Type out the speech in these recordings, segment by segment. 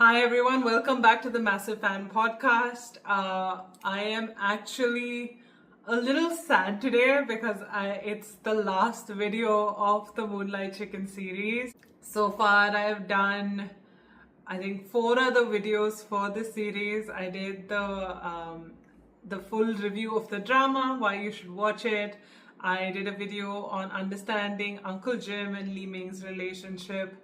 Hi everyone, welcome back to the Massive Fan Podcast. I am actually a little sad today because it's the last video of the Moonlight Chicken series. So far I have done, I think, 4 other videos for this series. I did the full review of the drama, why you should watch it. I did a video on understanding Uncle Jim and Li Ming's relationship.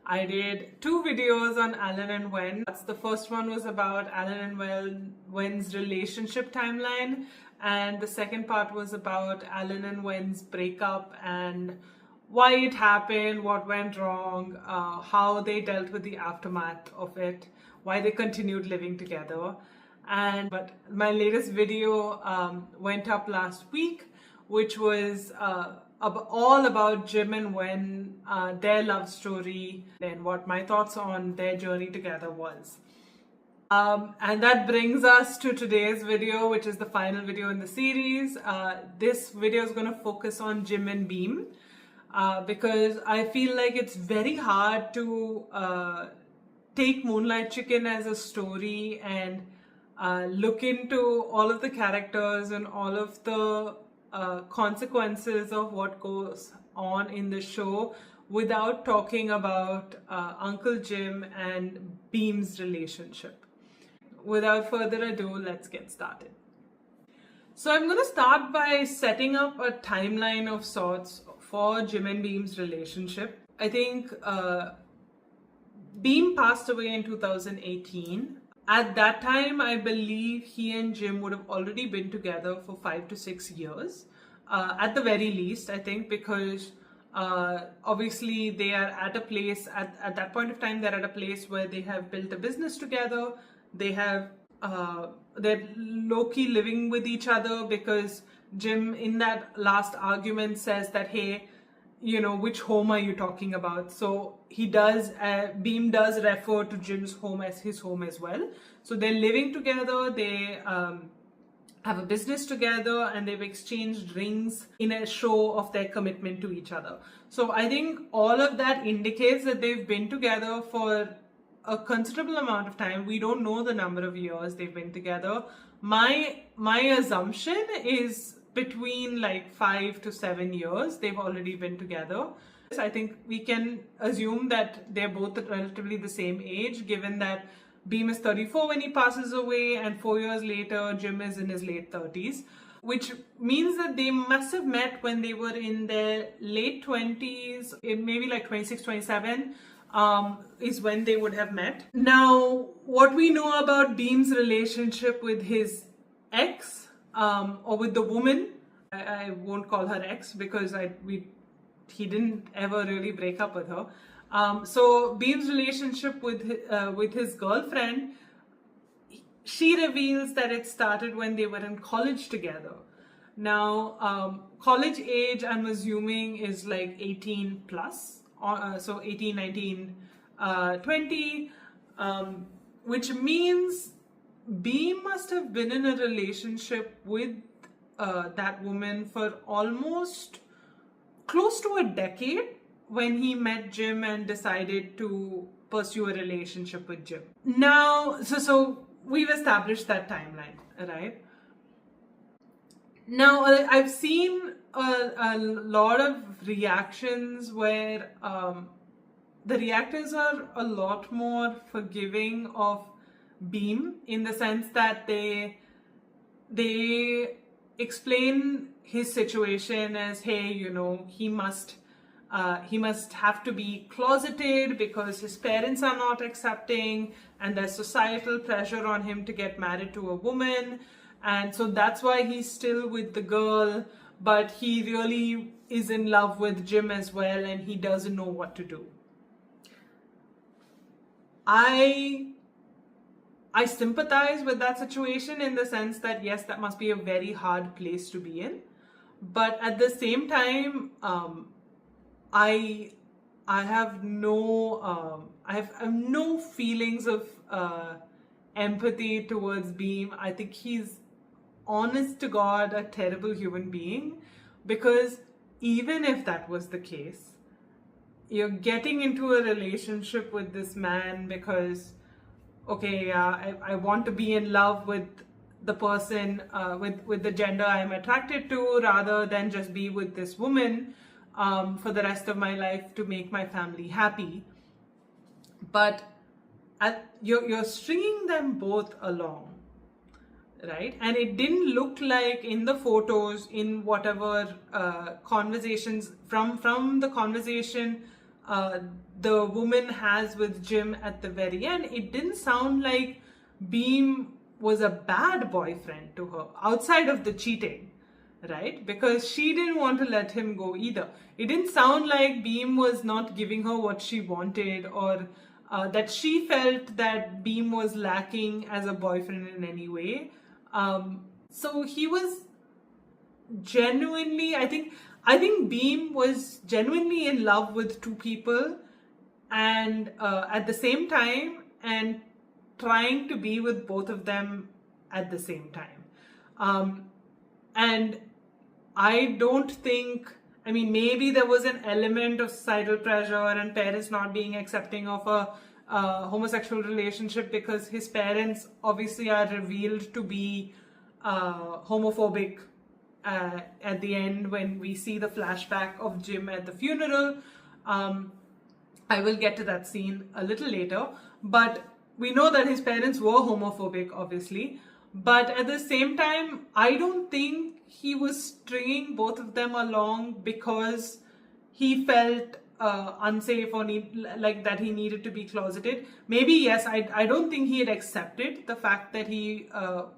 I did 2 videos on Alan and Wen. The first one was about Alan and Wen's relationship timeline, and the second part was about Alan and Wen's breakup and why it happened, what went wrong, how they dealt with the aftermath of it, why they continued living together. But my latest video went up last week, which was all about Jim and Wen, their love story, and what my thoughts on their journey together was. And that brings us to today's video, which is the final video in the series. This video is going to focus on Jim and Beam, because I feel like it's very hard to take Moonlight Chicken as a story and look into all of the characters and all of the consequences of what goes on in the show without talking about Uncle Jim and Beam's relationship. Without further ado, let's get started. So I'm going to start by setting up a timeline of sorts for Jim and Beam's relationship. I think Beam passed away in 2018. At that time, I believe he and Jim would have already been together for 5 to 6 years, at the very least, I think, because obviously they are at a place, at that point of time, they're at a place where they have built a business together. They're low-key living with each other, because Jim, in that last argument, says that, hey, you know, which home are you talking about? So he does, Beam does refer to Jim's home as his home as well. So they're living together, they have a business together, and they've exchanged rings in a show of their commitment to each other. So I think all of that indicates that they've been together for a considerable amount of time. We don't know the number of years they've been together. My assumption is between like 5 to 7 years they've already been together. I think we can assume that they're both relatively the same age, given that Beam is 34 when he passes away, and 4 years later Jim is in his late 30s, which means that they must have met when they were in their late 20s, maybe like 26, 27 is when they would have met. Now, what we know about Beam's relationship with his ex, or with the woman, I won't call her ex because he didn't ever really break up with her. So Beam's relationship with his girlfriend, she reveals that it started when they were in college together. Now, college age, I'm assuming, is like 18 plus, so 18, 19, 20, which means Beam must have been in a relationship with that woman for almost close to a decade when he met Jim and decided to pursue a relationship with Jim. Now, so we've established that timeline, right? Now, I've seen a lot of reactions where the reactors are a lot more forgiving of Beam, in the sense that they explain his situation as, hey, you know, he must have to be closeted because his parents are not accepting, and there's societal pressure on him to get married to a woman, and so that's why he's still with the girl, but he really is in love with Jim as well, and he doesn't know what to do. I sympathize with that situation, in the sense that, yes, that must be a very hard place to be in. But at the same time, I have no feelings of empathy towards Beam. I think he's, honest to God, a terrible human being, because even if that was the case, you're getting into a relationship with this man because okay, yeah, I want to be in love with the person, with the gender I'm attracted to, rather than just be with this woman for the rest of my life to make my family happy. But you're stringing them both along, right? And it didn't look like in the photos, in whatever conversations, from the conversation the woman has with Jim at the very end, it didn't sound like Beam was a bad boyfriend to her outside of the cheating, right? Because she didn't want to let him go either. It didn't sound like Beam was not giving her what she wanted, or that she felt that Beam was lacking as a boyfriend in any way. So he was genuinely, I think Beam was genuinely in love with two people, and at the same time, and trying to be with both of them at the same time. And I don't think, I mean, maybe there was an element of societal pressure and parents not being accepting of a homosexual relationship, because his parents obviously are revealed to be homophobic at the end when we see the flashback of Jim at the funeral. I will get to that scene a little later, but we know that his parents were homophobic, obviously. But at the same time, I don't think he was stringing both of them along because he felt unsafe, or like that he needed to be closeted. Maybe, yes, I don't think he had accepted the fact that he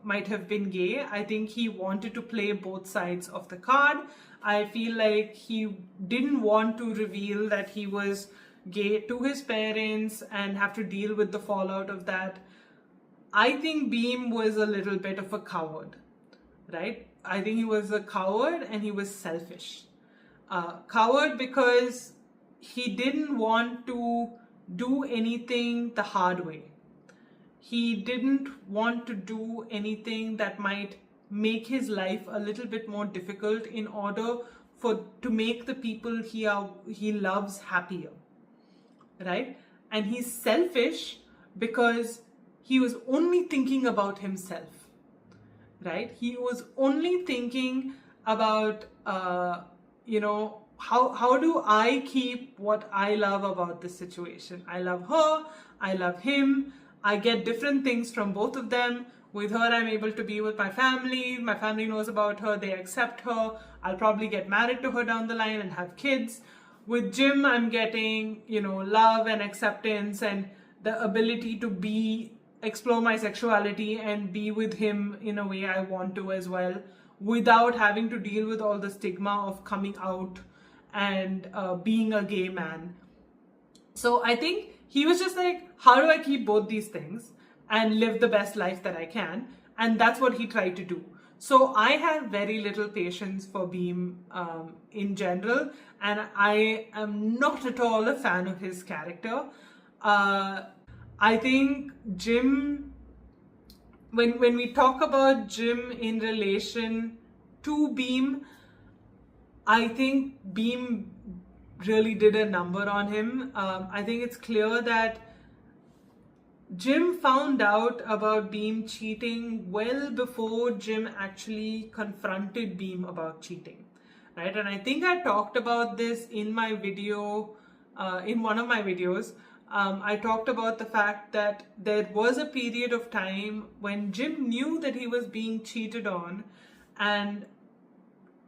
might have been gay. I think he wanted to play both sides of the card. I feel like he didn't want to reveal that he was gay to his parents and have to deal with the fallout of that. I think Beam was a little bit of a coward, right? I think he was a coward, and he was selfish. Coward because he didn't want to do anything the hard way. He didn't want to do anything that might make his life a little bit more difficult in order to make the people he loves happier, right? And he's selfish because he was only thinking about himself, right? He was only thinking about, how do I keep what I love about this situation? I love her, I love him, I get different things from both of them. With her, I'm able to be with my family knows about her, they accept her, I'll probably get married to her down the line and have kids. With Jim, I'm getting, love and acceptance and the ability to explore my sexuality and be with him in a way I want to as well, without having to deal with all the stigma of coming out and being a gay man. So I think he was just like, how do I keep both these things and live the best life that I can? And that's what he tried to do. So I have very little patience for Beam in general, and I am not at all a fan of his character. I think Jim, when we talk about Jim in relation to Beam, I think Beam really did a number on him. I think it's clear that Jim found out about Beam cheating well before Jim actually confronted Beam about cheating, right? And I think I talked about this in my video, in one of my videos. I talked about the fact that there was a period of time when Jim knew that he was being cheated on, and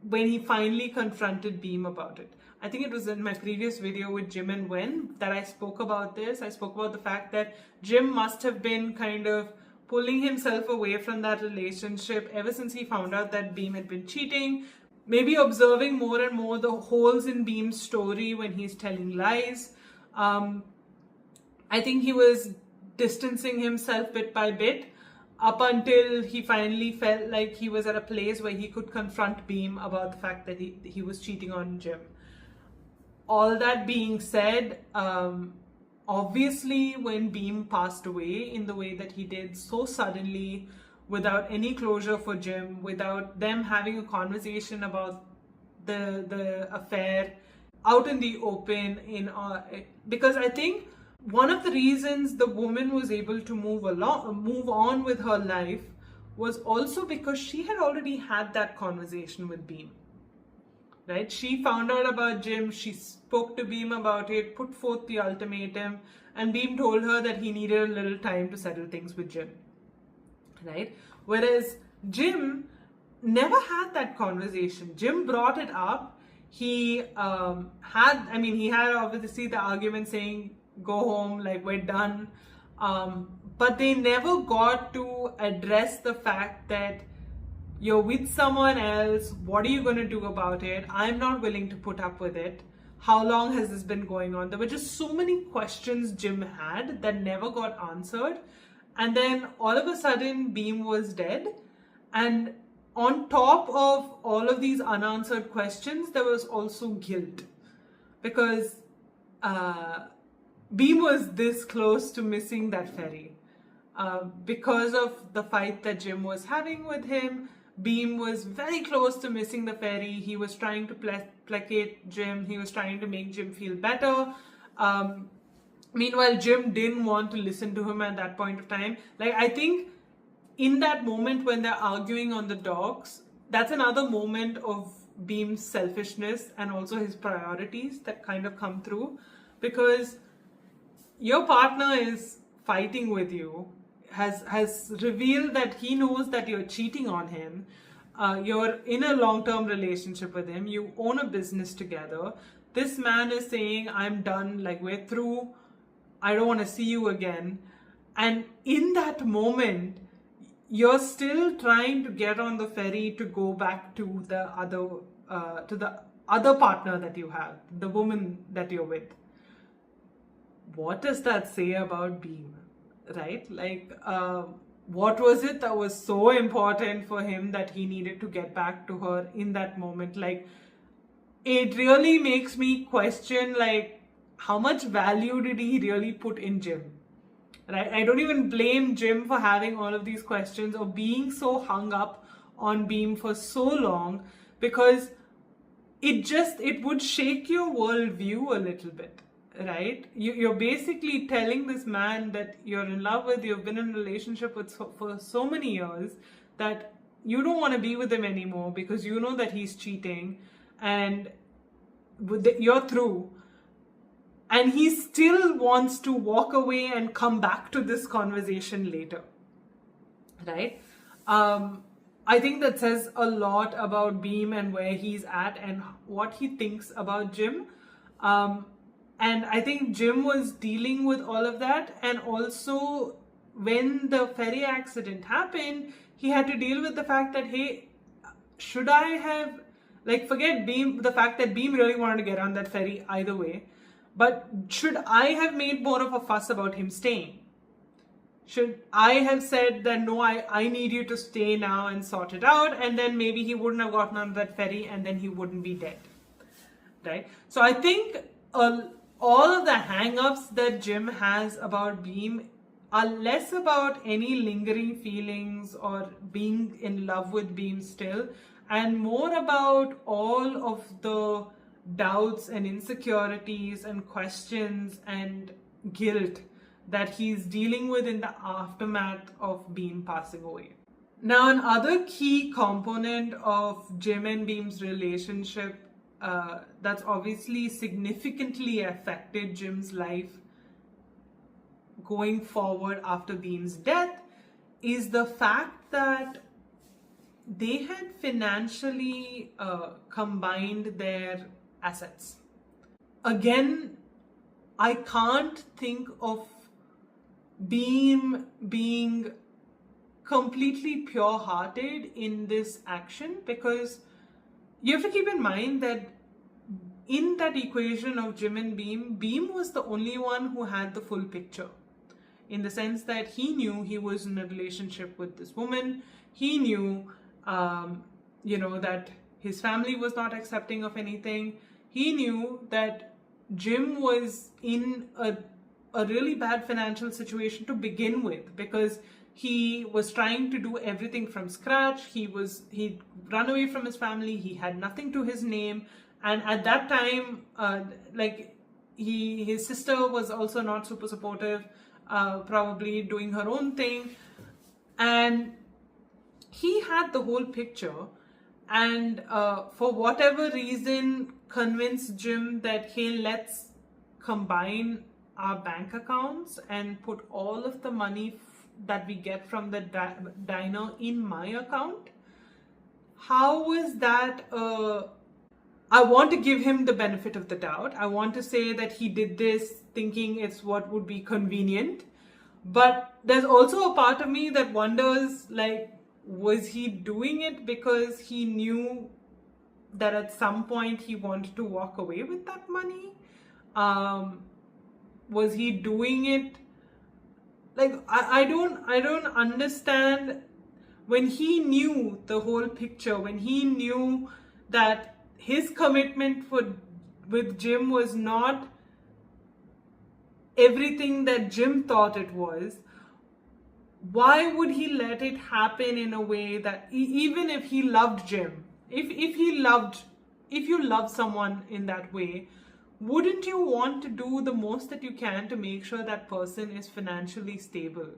when he finally confronted Beam about it. I think it was in my previous video with Jim and Wen that I spoke about this. I spoke about the fact that Jim must have been kind of pulling himself away from that relationship ever since he found out that Beam had been cheating, maybe observing more and more the holes in Beam's story when he's telling lies. I think he was distancing himself bit by bit up until he finally felt like he was at a place where he could confront Beam about the fact that he was cheating on Jim. All that being said, obviously when Beam passed away in the way that he did so suddenly, without any closure for Jim, without them having a conversation about the affair out in the open, because I think One of the reasons the woman was able to move on with her life was also because she had already had that conversation with Beam. Right? She found out about Jim, she spoke to Beam about it, put forth the ultimatum, and Beam told her that he needed a little time to settle things with Jim. Right? Whereas Jim never had that conversation. Jim brought it up. He had obviously the argument saying, go home, like we're done. But they never got to address the fact that you're with someone else. What are you going to do about it? I'm not willing to put up with it. How long has this been going on? There were just so many questions Jim had that never got answered. And then all of a sudden, Beam was dead. And on top of all of these unanswered questions, there was also guilt. Because Beam was this close to missing that ferry. Because of the fight that Jim was having with him, Beam was very close to missing the ferry. He was trying to placate Jim. He was trying to make Jim feel better. Meanwhile, Jim didn't want to listen to him at that point of time. Like, I think in that moment when they're arguing on the docks, that's another moment of Beam's selfishness and also his priorities that kind of come through. Because your partner is fighting with you, has revealed that he knows that you're cheating on him. You're in a long-term relationship with him. You own a business together. This man is saying, I'm done, like we're through. I don't want to see you again. And in that moment, you're still trying to get on the ferry to go back to the other partner that you have, the woman that you're with. What does that say about Beam, right? Like, what was it that was so important for him that he needed to get back to her in that moment? Like, it really makes me question, like, how much value did he really put in Jim? Right? I don't even blame Jim for having all of these questions or being so hung up on Beam for so long, because it would shake your worldview a little bit, right? You're basically telling this man that you're in love with, you've been in a relationship with for so many years, that you don't want to be with him anymore because you know that he's cheating and you're through. And he still wants to walk away and come back to this conversation later, right? I think that says a lot about Beam and where he's at and what he thinks about Jim. And I think Jim was dealing with all of that. And also, when the ferry accident happened, he had to deal with the fact that, hey, should I have, like, forget Beam, the fact that Beam really wanted to get on that ferry either way. But should I have made more of a fuss about him staying? Should I have said that, no, I need you to stay now and sort it out, and then maybe he wouldn't have gotten on that ferry and then he wouldn't be dead, right? So I think all of the hang-ups that Jim has about Beam are less about any lingering feelings or being in love with Beam still, and more about all of the doubts and insecurities and questions and guilt that he's dealing with in the aftermath of Beam passing away. Now, another key component of Jim and Beam's relationship that's obviously significantly affected Jim's life going forward after Beam's death is the fact that they had financially combined their assets. Again, I can't think of Beam being completely pure-hearted in this action, because you have to keep in mind that in that equation of Jim and Beam, Beam was the only one who had the full picture, in the sense that he knew he was in a relationship with this woman. He knew, that his family was not accepting of anything. He knew that Jim was in a really bad financial situation to begin with, because he was trying to do everything from scratch. He'd run away from his family. He had nothing to his name. And at that time, his sister was also not super supportive, probably doing her own thing, and he had the whole picture, and for whatever reason convinced Jim that, hey, let's combine our bank accounts and put all of the money that we get from the diner in my account. How was that? I want to give him the benefit of the doubt. I want to say that he did this thinking it's what would be convenient. But there's also a part of me that wonders, like, was he doing it because he knew that at some point he wanted to walk away with that money? Was he doing it? Like, I don't understand. When he knew the whole picture, when he knew that his commitment with Jim was not everything that Jim thought it was, why would he let it happen in a way that, even if he loved Jim, if you love someone in that way, wouldn't you want to do the most that you can to make sure that person is financially stable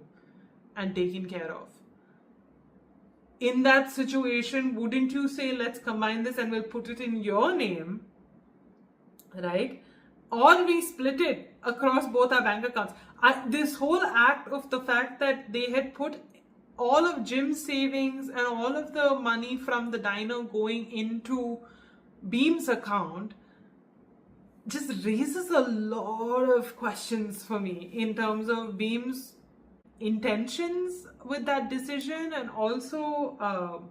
and taken care of? In that situation, wouldn't you say, let's combine this and we'll put it in your name, right? Or we split it across both our bank accounts. This whole act of the fact that they had put all of Jim's savings and all of the money from the diner going into Beam's account just raises a lot of questions for me in terms of Beam's intentions with that decision, and also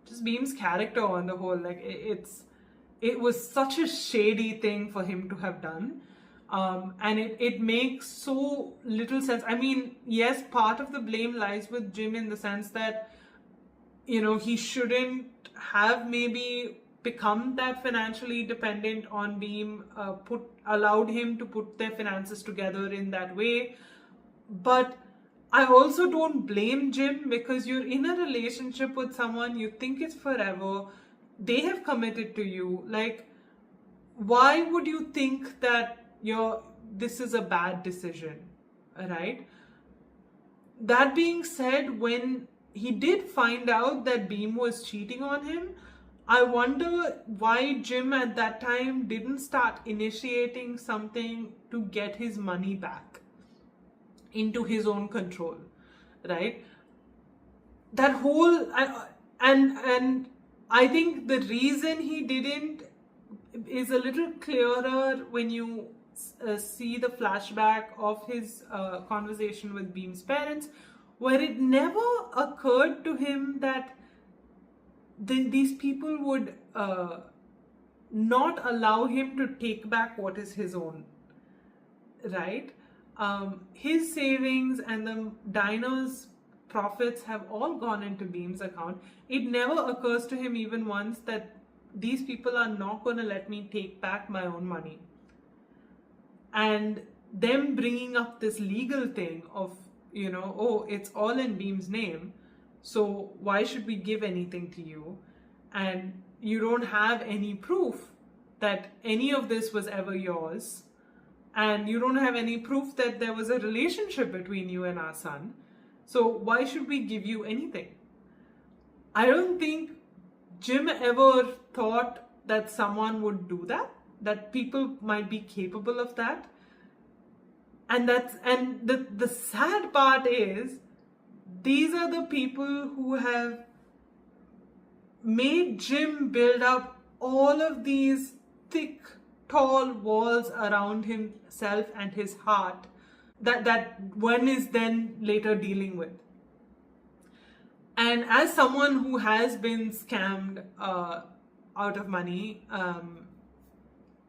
just Beam's character on the whole. Like, it was such a shady thing for him to have done, and it makes so little sense. I mean, yes, part of the blame lies with Jim in the sense that, you know, he shouldn't have maybe become that financially dependent on Beam, allowed him to put their finances together in that way. But I also don't blame Jim, because you're in a relationship with someone, you think it's forever, they have committed to you. Like, why would you think that this is a bad decision, right? That being said, when he did find out that Beam was cheating on him, I wonder why Jim at that time didn't start initiating something to get his money back into his own control, right? That whole, and I think the reason he didn't is a little clearer when you see the flashback of his conversation with Beam's parents, where it never occurred to him that these people would not allow him to take back what is his own, right? His savings and the diner's profits have all gone into Beam's account. It never occurs to him even once that these people are not going to let me take back my own money. And them bringing up this legal thing of, you know, oh, it's all in Beam's name, so why should we give anything to you? And you don't have any proof that any of this was ever yours. And you don't have any proof that there was a relationship between you and our son. So why should we give you anything? I don't think Jim ever thought that someone would do that people might be capable of that. And the sad part is, these are the people who have made Jim build up all of these thick, tall walls around himself and his heart that one is then later dealing with. And as someone who has been scammed out of money,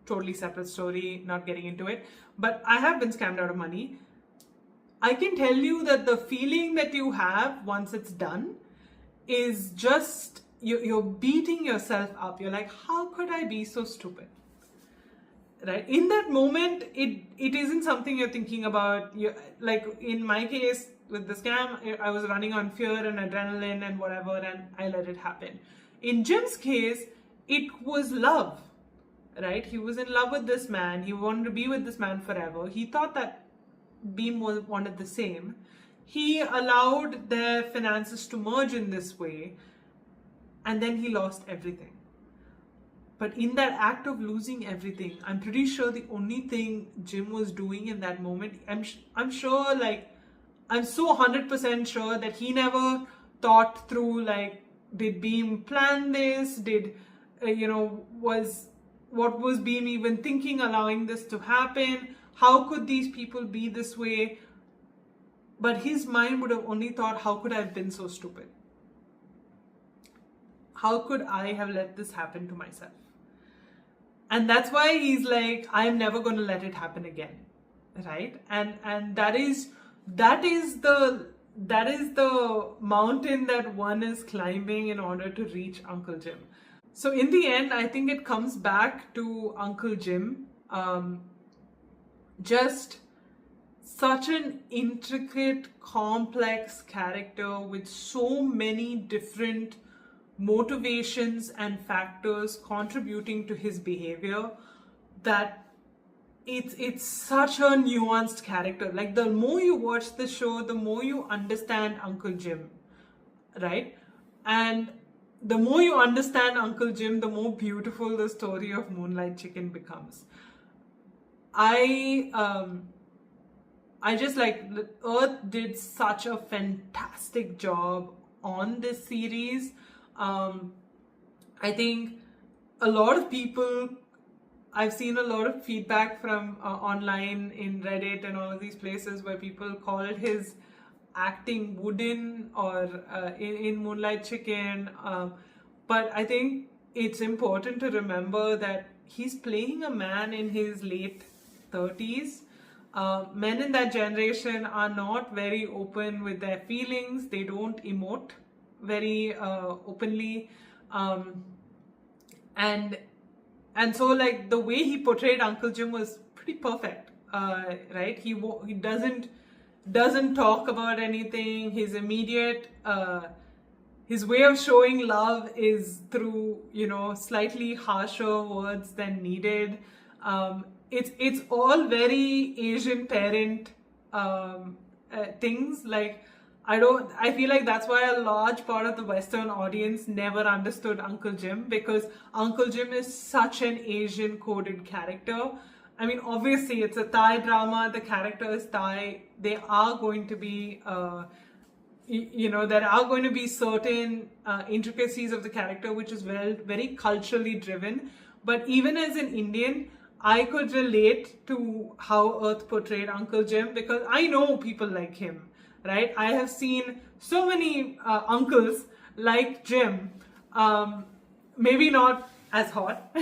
totally separate story, not getting into it, but I have been scammed out of money, I can tell you that the feeling that you have once it's done is just, you're beating yourself up. You're like, how could I be so stupid? Right? In that moment, it isn't something you're thinking about. Like in my case with the scam, I was running on fear and adrenaline and whatever, and I let it happen. In Jim's case, it was love, right? He was in love with this man. He wanted to be with this man forever. He thought that Beam wanted the same. He allowed their finances to merge in this way, and then he lost everything. But in that act of losing everything, I'm pretty sure the only thing Jim was doing in that moment, I'm sure, like, I'm so 100% sure that he never thought through, like, did Beam plan this? Did, what was Beam even thinking, allowing this to happen? How could these people be this way? But his mind would have only thought, how could I have been so stupid? How could I have let this happen to myself? And that's why he's like, I'm never going to let it happen again, right? And that is the mountain that one is climbing in order to reach Uncle Jim. So in the end, I think it comes back to Uncle Jim. Just such an intricate, complex character with so many different motivations and factors contributing to his behavior, that it's such a nuanced character. Like, the more you watch the show, the more you understand Uncle Jim, right? And the more you understand Uncle Jim, the more beautiful the story of Moonlight Chicken becomes. I just, like, Earth did such a fantastic job on this series. I think a lot of people, I've seen a lot of feedback from online in Reddit and all of these places where people call his acting wooden or in Moonlight Chicken. But I think it's important to remember that he's playing a man in his late 30s. Men in that generation are not very open with their feelings. They don't emote very openly. And so, like, the way he portrayed Uncle Jim was pretty perfect, right? He doesn't talk about anything. His immediate, his way of showing love is through, slightly harsher words than needed. It's all very Asian parent things. Like, I feel like that's why a large part of the Western audience never understood Uncle Jim, because Uncle Jim is such an Asian coded character. I mean, obviously it's a Thai drama, the character is Thai. There are going to be, there are going to be certain intricacies of the character which is very culturally driven. But even as an Indian, I could relate to how Earth portrayed Uncle Jim, because I know people like him. Right? I have seen so many uncles like Jim, maybe not as hot,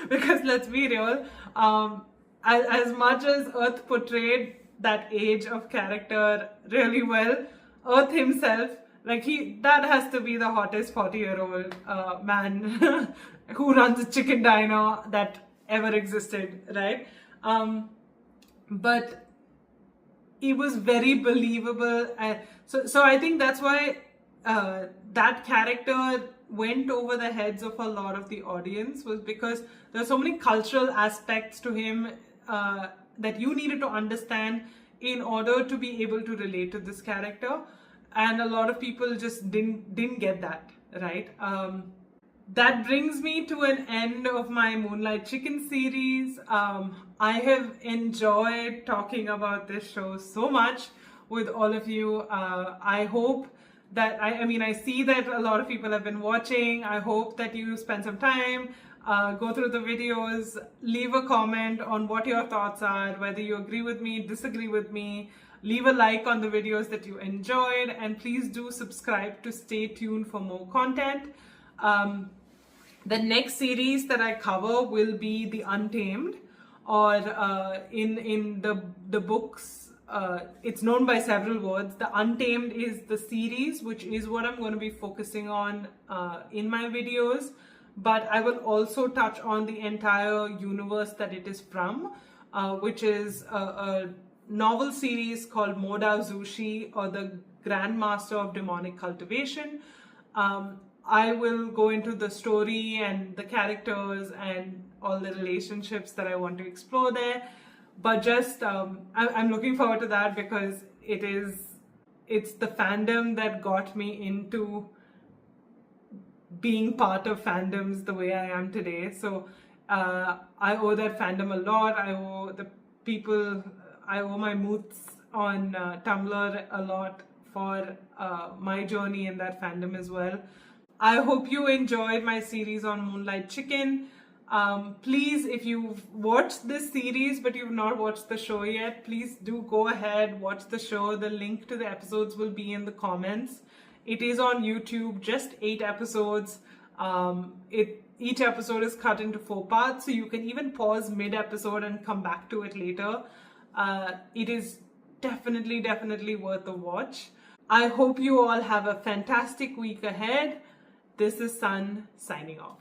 because let's be real, as much as Earth portrayed that age of character really well, Earth himself, like, that has to be the hottest 40-year-old man who runs a chicken diner that ever existed, right? But it was very believable, and so I think that's why that character went over the heads of a lot of the audience, was because there are so many cultural aspects to him that you needed to understand in order to be able to relate to this character, and a lot of people just didn't get that, right? That brings me to an end of my Moonlight Chicken series. I have enjoyed talking about this show so much with all of you. I hope that, I see that a lot of people have been watching. I hope that you spend some time, go through the videos, leave a comment on what your thoughts are, whether you agree with me, disagree with me. Leave a like on the videos that you enjoyed, and please do subscribe to stay tuned for more content. The next series that I cover will be the Untamed, or in the books, it's known by several words. The Untamed is the series, which is what I'm going to be focusing on in my videos, but I will also touch on the entire universe that it is from, which is a novel series called Modao Zushi, or the Grandmaster of Demonic Cultivation. I will go into the story and the characters and all the relationships that I want to explore there. But just I'm looking forward to that because it's the fandom that got me into being part of fandoms the way I am today. So I owe that fandom a lot. I owe my moots on Tumblr a lot for my journey in that fandom as well. I hope you enjoyed my series on Moonlight Chicken. Please, if you've watched this series but you've not watched the show yet, please do go ahead, watch the show. The link to the episodes will be in the comments. It is on YouTube, just 8 episodes. Each episode is cut into 4 parts, so you can even pause mid-episode and come back to it later. It is definitely worth a watch. I hope you all have a fantastic week ahead. This is Sun signing off.